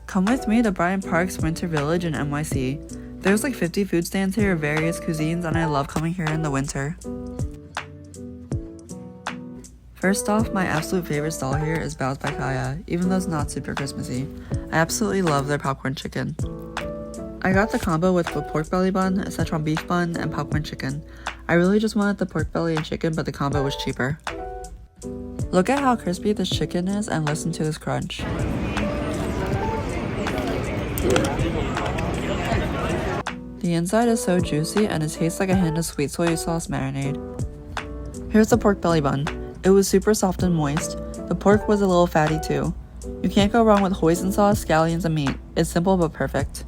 Come with me to Bryant Park's Winter Village in NYC. There's like 50 food stands here of various cuisines, and I love coming here in the winter. First off, my absolute favorite stall here is Bao's by Kaya, even though it's not super Christmassy. I absolutely love their popcorn chicken. I got the combo with a pork belly bun, a Szechuan beef bun, and popcorn chicken. I really just wanted the pork belly and chicken, but the combo was cheaper. Look at how crispy this chicken is and listen to this crunch. The inside is so juicy and it tastes like a hint of sweet soy sauce marinade. Here's the pork belly bun. It was super soft and moist. The pork was a little fatty too. You can't go wrong with hoisin sauce, scallions, and meat. It's simple but perfect.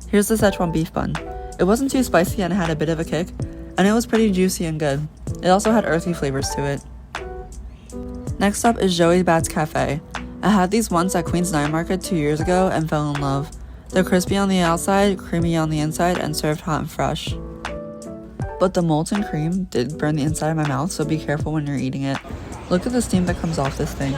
Here's the Szechuan beef bun. It wasn't too spicy and it had a bit of a kick, and it was pretty juicy and good. It also had earthy flavors to it. Next up is Joey Bat's Cafe. I had these once at Queens Night Market 2 years ago and fell in love. They're crispy on the outside, creamy on the inside, and served hot and fresh. But the molten cream did burn the inside of my mouth, so be careful when you're eating it. Look at the steam that comes off this thing.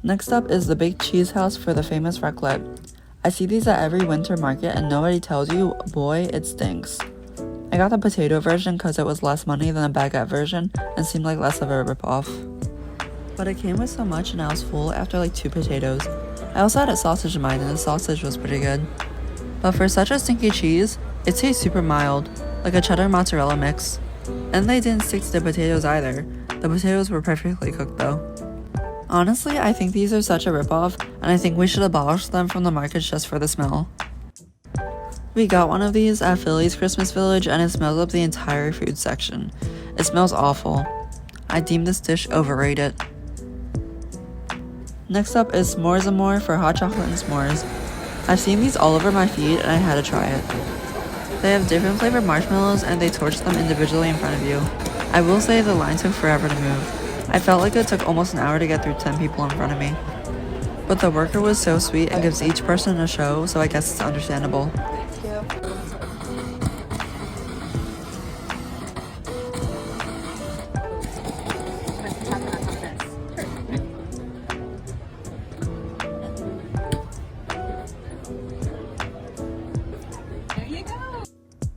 Next up is the baked cheese house for the famous raclette. I see these at every winter market and nobody tells you, boy, it stinks. I got the potato version because it was less money than the baguette version and seemed like less of a ripoff. But it came with so much and I was full after like 2 potatoes. I also had a sausage in mine and the sausage was pretty good. But for such a stinky cheese, it tastes super mild, like a cheddar mozzarella mix. And they didn't stick to the potatoes either. The potatoes were perfectly cooked though. Honestly, I think these are such a ripoff, and I think we should abolish them from the markets just for the smell. We got one of these at Philly's Christmas Village and it smells up the entire food section. It smells awful. I deem this dish overrated. Next up is S'mores Amore for hot chocolate and s'mores. I've seen these all over my feed and I had to try it. They have different flavored marshmallows and they torch them individually in front of you. I will say the line took forever to move. I felt like it took almost an hour to get through 10 people in front of me. But the worker was so sweet and gives each person a show, so I guess it's understandable.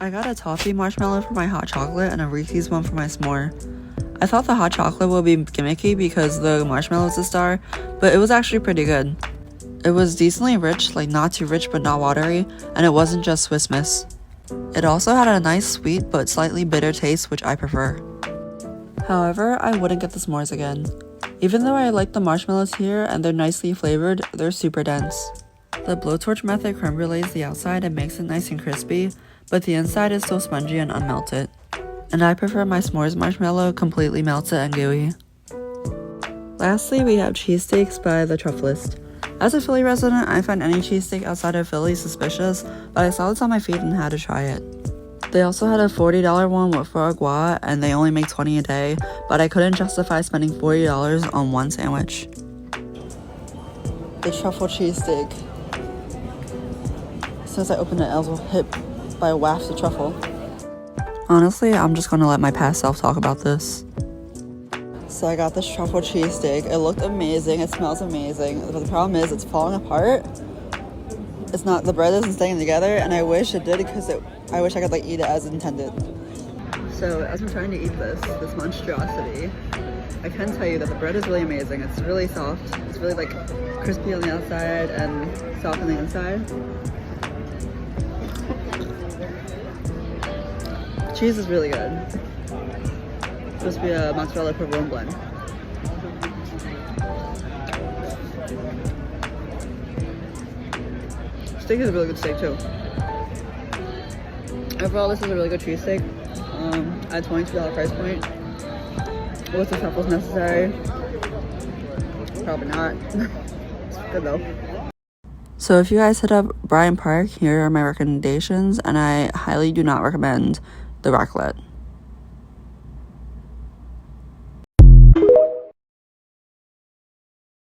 I got a toffee marshmallow for my hot chocolate and a Reese's one for my s'more. I thought the hot chocolate would be gimmicky because the marshmallow is a star, but it was actually pretty good. It was decently rich, like not too rich but not watery, and it wasn't just Swiss Miss. It also had a nice sweet but slightly bitter taste, which I prefer. However, I wouldn't get the s'mores again. Even though I like the marshmallows here and they're nicely flavored, they're super dense. The blowtorch method creme brulees the outside and makes it nice and crispy, but the inside is still spongy and unmelted. And I prefer my s'mores marshmallow completely melted and gooey. Lastly, we have cheesesteaks by the Trufflist. As a Philly resident, I find any cheesesteak outside of Philly suspicious, but I saw this on my feed and had to try it. They also had a $40 one with foie gras, and they only make 20 a day, but I couldn't justify spending $40 on one sandwich. The truffle cheesesteak. As soon as I opened it, I was hit by a waft of truffle. Honestly, I'm just gonna let my past self talk about this. So I got this truffle cheesesteak. It looked amazing. It smells amazing. But the problem is it's falling apart. It's not, the bread isn't staying together, and I wish it did because I wish I could like eat it as intended. So as I'm trying to eat this monstrosity, I can tell you that the bread is really amazing. It's really soft. It's really like crispy on the outside and soft on the inside. Cheese is really good. It's supposed to be a mozzarella provolone blend. Steak is a really good steak too. Overall, this is a really good cheesesteak. At a $22 price point. Was the truffles necessary? Probably not. It's good though. So if you guys hit up Bryant Park, here are my recommendations, and I highly do not recommend the raclette.